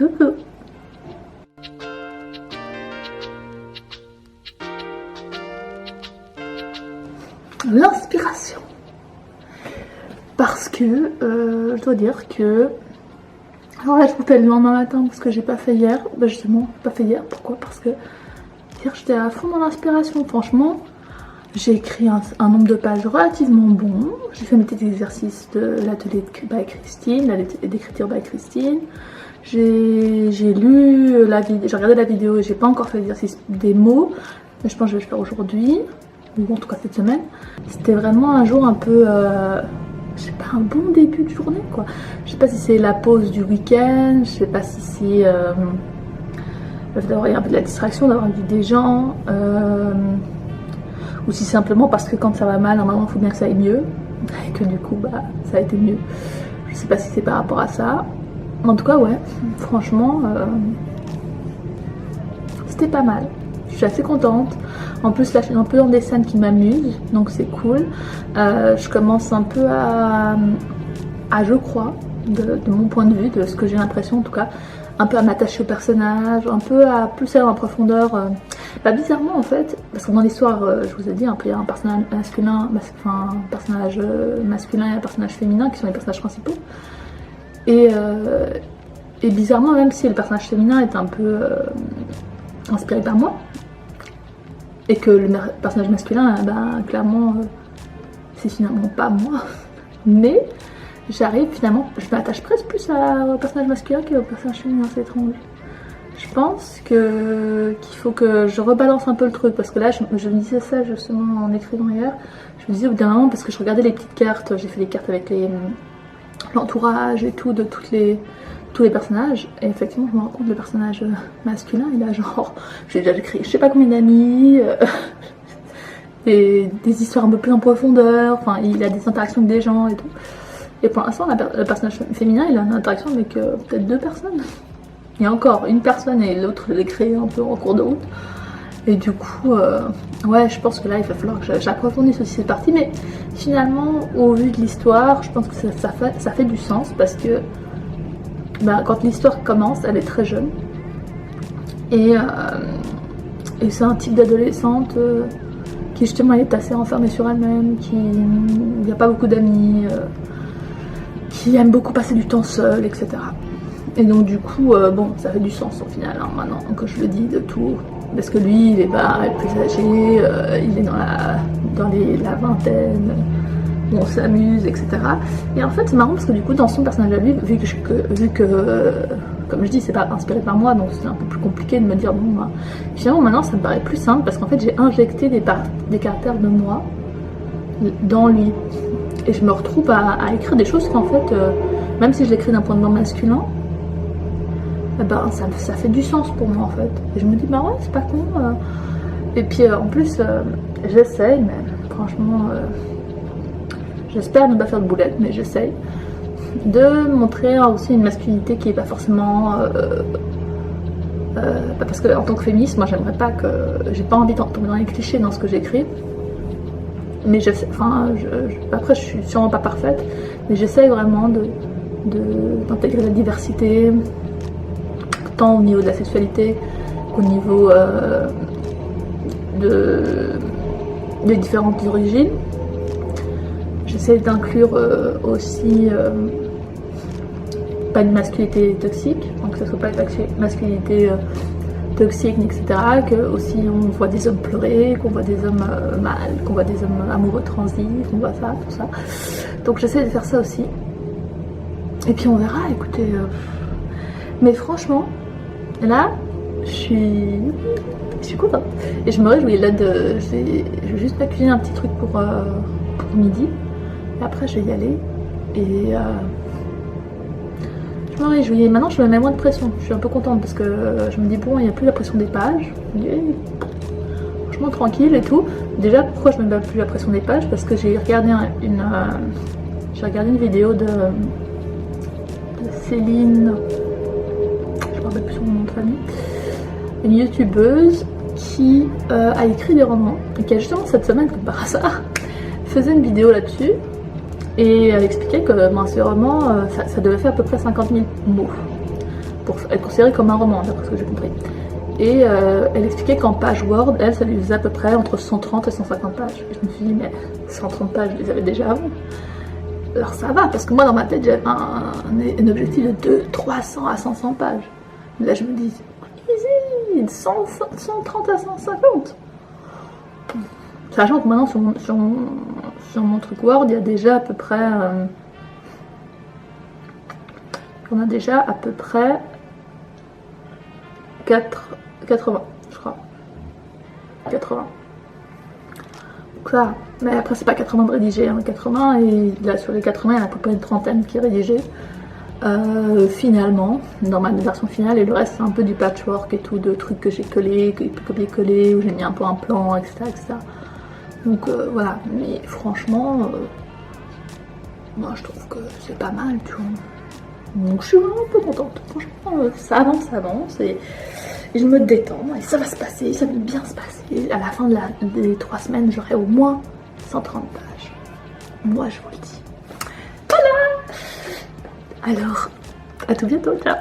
Coucou. L'inspiration. Parce que je dois dire que... Alors là je vous fais le lendemain matin parce que j'ai pas fait hier. Bah justement, pas fait hier. Pourquoi? Parce que hier j'étais à fond dans l'inspiration. Franchement, j'ai écrit un nombre de pages relativement bon. J'ai fait mes petits exercices de l'atelier by Christine, d'écriture by Christine. J'ai lu la vidéo, j'ai regardé la vidéo et j'ai pas encore fait l'exercice des mots. Mais je pense que je vais le faire aujourd'hui. Ou en tout cas cette semaine. C'était vraiment un jour un peu... je sais pas, un bon début de journée quoi. Je sais pas si c'est la pause du week-end, je sais pas si c'est d'avoir un peu de la distraction, d'avoir vu des gens, ou si simplement parce que quand ça va mal, normalement il faut bien que ça aille mieux, et que du coup bah ça a été mieux. Je sais pas si c'est par rapport à ça. En tout cas ouais, franchement c'était pas mal. Je suis assez contente. En plus là je suis un peu dans des scènes qui m'amusent, donc c'est cool. Je commence un peu à je crois, de mon point de vue, de ce que j'ai l'impression en tout cas, un peu à m'attacher au personnage, un peu à plus aller en profondeur. Bah bizarrement en fait, parce que dans l'histoire, je vous ai dit, un peu il y a un personnage masculin, enfin un personnage masculin et un personnage féminin qui sont les personnages principaux. Et bizarrement, même si le personnage féminin est un peu inspiré par moi, et que le personnage masculin, ben, clairement, c'est finalement pas moi. Mais j'arrive finalement, je m'attache presque plus au personnage masculin qu'au personnage féminin, c'est étrange. Je pense qu'il faut que je rebalance un peu le truc, parce que là, je me disais ça justement en écrivant hier. Je me disais au bout d'un moment, parce que je regardais les petites cartes, j'ai fait des cartes avec l'entourage et tout, de tous les personnages, et effectivement je me rends compte que le personnage masculin il a genre, j'ai déjà écrit je sais pas combien d'amis, des histoires un peu plus en profondeur, enfin il a des interactions avec des gens et tout, et pour l'instant le personnage féminin il a une interaction avec peut-être 2 personnes, et encore une personne et l'autre je l'ai créé un peu en cours de route, et du coup ouais je pense que là il va falloir que j'approfondisse aussi cette partie, mais finalement au vu de l'histoire je pense que ça fait du sens, parce que bah, quand l'histoire commence, elle est très jeune. Et c'est un type d'adolescente qui justement est assez renfermée sur elle-même, qui n'a pas beaucoup d'amis, qui aime beaucoup passer du temps seule, etc. Et donc du coup, bon, ça fait du sens au final, hein, maintenant que je le dis de tout. Parce que lui, il est plus âgé, il est dans la vingtaine. Où on s'amuse, etc. Et en fait c'est marrant parce que du coup dans son personnage à lui, vu que comme je dis c'est pas inspiré par moi, donc c'est un peu plus compliqué de me dire bon bah, finalement maintenant ça me paraît plus simple parce qu'en fait j'ai injecté des caractères de moi dans lui, et je me retrouve à écrire des choses qu'en fait même si je l'écris d'un point de vue masculin, eh ben, ça fait du sens pour moi en fait, et je me dis bah ouais c'est pas con, et puis en plus j'essaye, mais franchement j'espère ne pas faire de boulette, mais j'essaye de montrer aussi une masculinité qui n'est pas forcément... parce que en tant que féministe, moi j'aimerais pas que... J'ai pas envie de tomber dans les clichés dans ce que j'écris. Mais après je suis sûrement pas parfaite, mais j'essaye vraiment d'intégrer la diversité, tant au niveau de la sexualité qu'au niveau des différentes origines. J'essaie d'inclure aussi pas une masculinité toxique, donc que ce soit pas une masculinité toxique, etc. Que aussi on voit des hommes pleurer, qu'on voit des hommes mal, qu'on voit des hommes amoureux transis, qu'on voit ça, tout ça. Donc j'essaie de faire ça aussi. Et puis on verra, écoutez. Mais franchement, là, je suis contente. Et je me réjouis là je vais juste pas cuisiner un petit truc pour midi. Après je vais y aller et je me réjouis. Et maintenant je me mets moins de pression, je suis un peu contente parce que je me dis bon il n'y a plus la pression des pages, franchement tranquille et tout. Déjà pourquoi je me mets plus la pression des pages, parce que j'ai regardé une vidéo de Céline, je me rappelle plus son nom de famille, une youtubeuse qui a écrit des romans et qui a justement cette semaine comme par hasard faisait une vidéo là-dessus. Et elle expliquait que ces romans, ça devait faire à peu près 50 000 mots pour être considéré comme un roman, d'après ce que j'ai compris. Et elle expliquait qu'en page Word, elle, ça lui faisait à peu près entre 130 et 150 pages. Et je me suis dit, mais 130 pages, je les avais déjà avant. Alors ça va, parce que moi dans ma tête j'avais un objectif de 300 à 500 pages. Mais là je me dis, easy, 130 à 150. Sachant que maintenant sur mon truc Word, il y a déjà à peu près... on a déjà à peu près 80, je crois. 80. Ça. Mais après c'est pas 80 de rédigé, hein. 80 et là sur les 80 il y en a à peu près une trentaine qui est rédigée finalement, dans ma version finale, et le reste c'est un peu du patchwork et tout, de trucs que j'ai collé, copié-collé, où j'ai mis un peu un plan, etc. etc. Donc voilà, mais franchement, moi je trouve que c'est pas mal, tu vois. Donc je suis vraiment un peu contente, franchement ça avance et je me détends et ça va se passer, ça va bien se passer. À la fin des 3 semaines, j'aurai au moins 130 pages. Moi je vous le dis. Voilà. Alors, à tout bientôt, ciao.